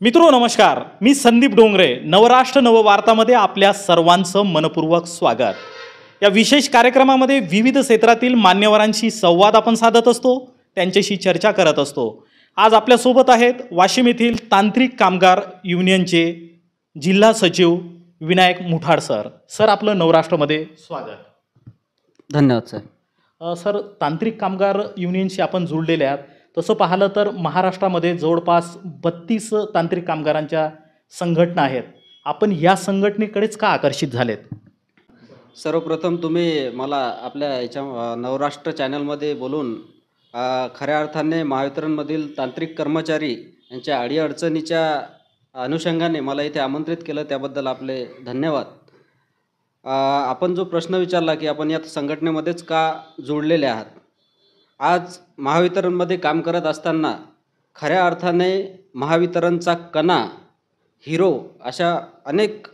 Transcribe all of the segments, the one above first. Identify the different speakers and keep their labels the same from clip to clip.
Speaker 1: मित्रो नमस्कार, मी संदीप डोंगरे. नवराष्ट्र नववार्तामध्ये आपल्या सर्वांचं मनपूर्वक स्वागत. या विशेष कार्यक्रमामध्ये विविध क्षेत्रातील मान्यवरांशी संवाद आपण साधत असतो, त्यांच्याशी चर्चा करत असतो. आज आपल्यासोबत आहेत वाशिम येथील तांत्रिक कामगार युनियनचे जिल्हा सचिव विनायक मुठाड सर. सर, आपलं नवराष्ट्रमध्ये स्वागत.
Speaker 2: धन्यवाद सर.
Speaker 1: सर, तांत्रिक कामगार युनियनशी आपण जुळलेले आहात. तसं पाहिलं तर महाराष्ट्रामध्ये जवळपास 32 तांत्रिक कामगारांच्या संघटना आहेत. आपण या संघटनेकडेच का आकर्षित झालेत?
Speaker 2: सर्वप्रथम तुम्ही मला आपल्या याच्या नवराष्ट्र चॅनलमध्ये बोलून खऱ्या अर्थाने महावितरणमधील तांत्रिक कर्मचारी यांच्या अडीअडचणीच्या अनुषंगाने मला इथे आमंत्रित केलं, त्याबद्दल आपले धन्यवाद. आपण जो प्रश्न विचारला की आपण या संघटनेमध्येच का जोडलेले आहात, आज महावितरणमध्ये काम करत असताना खऱ्या अर्थाने महावितरणचा कणा, हिरो अशा अनेक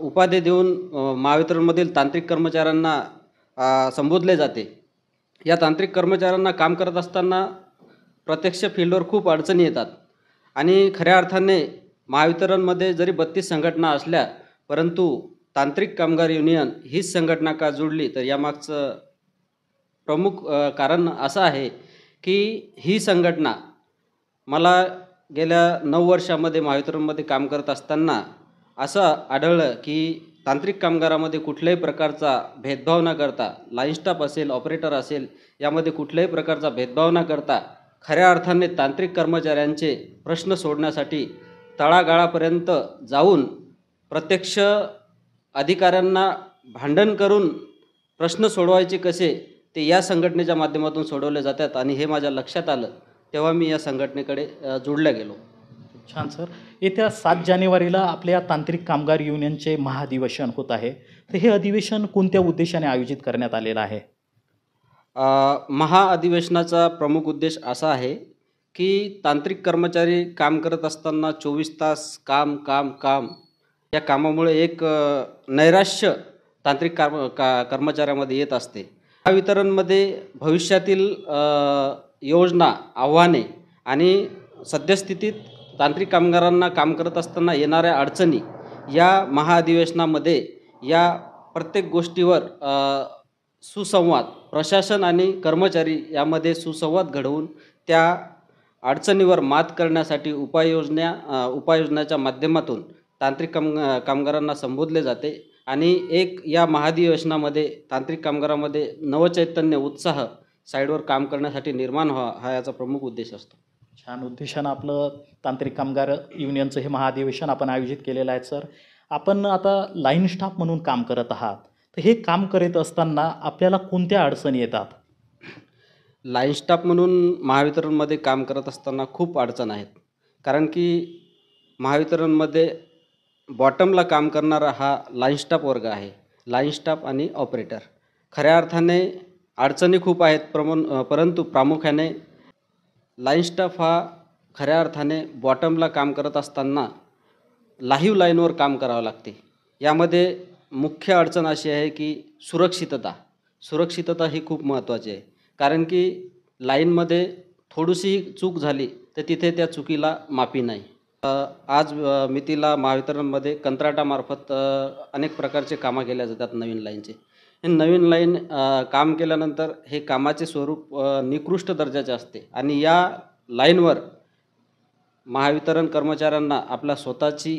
Speaker 2: उपाधी देऊन महावितरणमधील तांत्रिक कर्मचाऱ्यांना संबोधले जाते. या तांत्रिक कर्मचाऱ्यांना काम करत असताना प्रत्यक्ष फील्डवर खूप अडचणी येतात आणि खऱ्या अर्थाने महावितरणमध्ये जरी 32 संघटना असल्या, परंतु तांत्रिक कामगार युनियन हीच संघटना का जोडली, तर यामागचं प्रमुख कारण असं आहे की ही संघटना मला गेल्या 9 वर्षामध्ये महावितरणमध्ये काम करत असताना असं आढळलं की तांत्रिक कामगारामध्ये कुठल्याही प्रकारचा भेदभाव न करता, लाईन स्टाफ असेल, ऑपरेटर असेल, यामध्ये कुठल्याही प्रकारचा भेदभाव न करता खऱ्या अर्थाने तांत्रिक कर्मचाऱ्यांचे प्रश्न सोडण्यासाठी तळागाळापर्यंत जाऊन प्रत्यक्ष अधिकाऱ्यांना भांडण करून प्रश्न सोडवायचे कसे ते या संघटनेच्या माध्यमातून सोडवले जातात. आणि हे माझ्या लक्षात आलं तेव्हा मी या संघटनेकडे जोडल्या गेलो.
Speaker 1: छान सर. येत्या 7 जानेवारीला आपल्या तांत्रिक कामगार युनियनचे महाअधिवेशन होत आहे. तर हे अधिवेशन कोणत्या उद्देशाने आयोजित करण्यात आलेलं आहे?
Speaker 2: महाअधिवेशनाचा प्रमुख उद्देश असा आहे की तांत्रिक कर्मचारी काम करत असताना 24 तास काम काम काम या कामामुळे एक नैराश्य तांत्रिक कर्मचाऱ्यामध्ये येत असते. महावितरणमध्ये भविष्यातील योजना, आव्हाने आणि सद्यस्थितीत तांत्रिक कामगारांना काम करत असताना येणाऱ्या अडचणी या महाअधिवेशनामध्ये या प्रत्येक गोष्टीवर सुसंवाद, प्रशासन आणि कर्मचारी यामध्ये सुसंवाद घडवून त्या अडचणीवर मात करण्यासाठी उपाययोजनाच्या माध्यमातून तांत्रिक कामगारांना संबोधले जाते. आणि एक या महाअधिवेशनामध्ये तांत्रिक कामगारामध्ये नवचैतन्य, उत्साह साईडवर काम करण्यासाठी निर्माण व्हावा, हा याचा प्रमुख उद्देश असतो.
Speaker 1: छान उद्देशानं आपलं तांत्रिक कामगार युनियनचं हे महाअधिवेशन आपण आयोजित केलेलं आहे. सर, आपण आता लाईन स्टाफ म्हणून काम करत आहात, तर हे काम करत असताना आपल्याला कोणत्या अडचणी येतात?
Speaker 2: लाईन स्टाफ म्हणून महावितरणमध्ये काम करत असताना खूप अडचण आहेत. कारण की महावितरणमध्ये बॉटमला काम करणारा हा लाईन स्टाफ वर्ग आहे. लाईन स्टाफ आणि ऑपरेटर खऱ्या अर्थाने अडचणी खूप आहेत, परंतु प्रामुख्याने लाईन स्टाफ हा खऱ्या अर्थाने बॉटमला काम करत असताना लाईव्ह लाईनवर काम करावं लागते. यामध्ये मुख्य अडचण अशी आहे की सुरक्षितता ही खूप महत्त्वाची आहे. कारण की लाईनमध्ये थोडीशी चूक झाली तर तिथे त्या चुकीला माफी नाही. आज मितीला महावितरणमध्ये कंत्राटामार्फत अनेक प्रकारचे कामं केल्या जातात नवीन लाईनचे. हे नवीन लाईन काम केल्यानंतर हे कामाचे स्वरूप निकृष्ट दर्जाचे असते आणि या लाईनवर महावितरण कर्मचाऱ्यांना आपल्या स्वतःची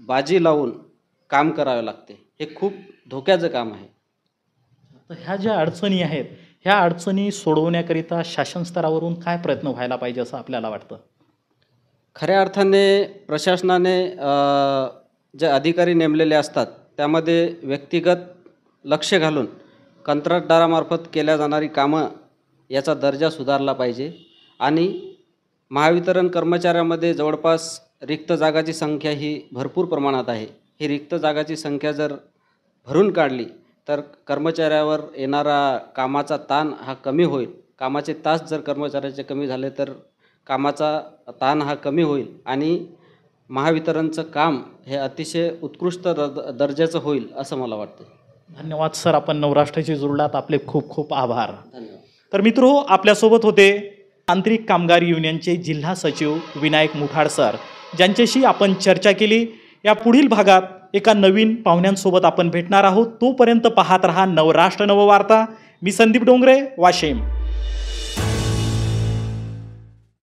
Speaker 2: बाजी लावून काम करावे लागते. हे खूप धोक्याचं काम आहे.
Speaker 1: तर ह्या ज्या अडचणी आहेत, ह्या अडचणी सोडवण्याकरिता शासन स्तरावरून काय प्रयत्न व्हायला पाहिजे असं आपल्याला वाटतं?
Speaker 2: खऱ्या अर्थाने प्रशासनाने जे अधिकारी नेमलेले असतात त्यामध्ये व्यक्तिगत लक्ष घालून कंत्राटदारामार्फत केल्या जाणारी कामं याचा दर्जा सुधारला पाहिजे. आणि महावितरण कर्मचाऱ्यामध्ये जवळपास रिक्त जागाची संख्या ही भरपूर प्रमाणात आहे. ही रिक्त जागाची संख्या जर भरून काढली तर कर्मचाऱ्यावर येणारा कामाचा ताण हा कमी होईल. कामाचे तास जर कर्मचाऱ्याचे कमी झाले तर कामाचा ताण हा कमी होईल आणि महावितरणचं काम हे अतिशय उत्कृष्ट दर्जाचं होईल असं मला वाटतं.
Speaker 1: धन्यवाद सर, आपण नवराष्ट्राशी जुळलात, आपले खूप खूप आभार.
Speaker 2: धन्यवाद.
Speaker 1: तर मित्रो, आपल्यासोबत होते तांत्रिक कामगार युनियनचे जिल्हा सचिव विनायक मुठाड सर. ज्यांच्याशी आपण चर्चा केली। या पुढील भागात एका नवीन पाहुण्यांसोबत आपण भेटणार आहोत। तोपर्यंत पाहत रहा नवराष्ट्र नववार्ता। मी संदीप डोंगरे, वाशिम।